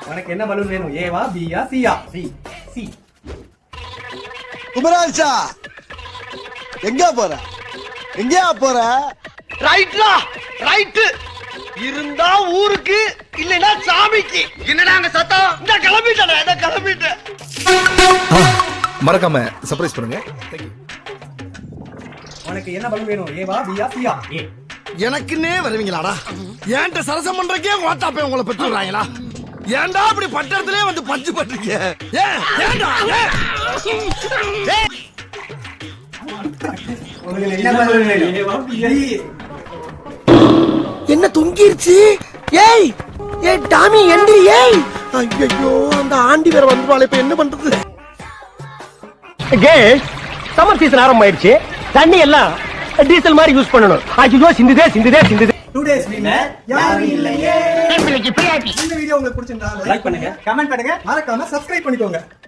உனக்கு என்ன பலூன் வேணும்? ஏவா, பியா, சியா? சி. சி. குமராஜா எங்க போற? எங்கயா போற? ரைட்லா ரைட் இருந்தா ஊருக்கு இல்லனா சாமிக்கு. என்னடா அங்க சத்தம்? இந்த கிளம்பிட்டேன். மறக்காம சர்ப்ரைஸ் பண்ணுங்க. உனக்கு என்ன பலூன் வேணும்? ஏவா, பியா, சியா? ஏ. எனக்குன்னே வருவீங்களாடா? ஏன்ட்ட சரசம் பண்றக்கே ஓட்டாப்பே உங்களை பெற்றுறாங்களா? ஏன்டா அப்படி பட்டத்திலே வந்து பஞ்சு பண்றீங்க? ஏன்டா? உங்களுக்கு என்ன பலூன் வேணும்? ஏவா, பியா? என்ன தொங்கிருச்சு? ஏய் ஏய் டாமி எந்திரி. ஏய் ஐயோ அந்த ஆண்டி வேற வந்துவாளே, இப்ப என்ன பண்றது? சம்மர் சீசன் ஆரம்பமாயிடுச்சு. தண்ணி எல்லாம் டீசல் மாதிரி யூஸ் பண்ணணும். ஐயோ சிந்துதே 2 days winner யாரும் இல்லையே. இந்த வீடியோ உங்களுக்கு பிடிச்சிருந்தா லைக் பண்ணுங்க, கமெண்ட் பண்ணுங்க, மறக்காம சப்ஸ்கிரைப் பண்ணிக்கோங்க.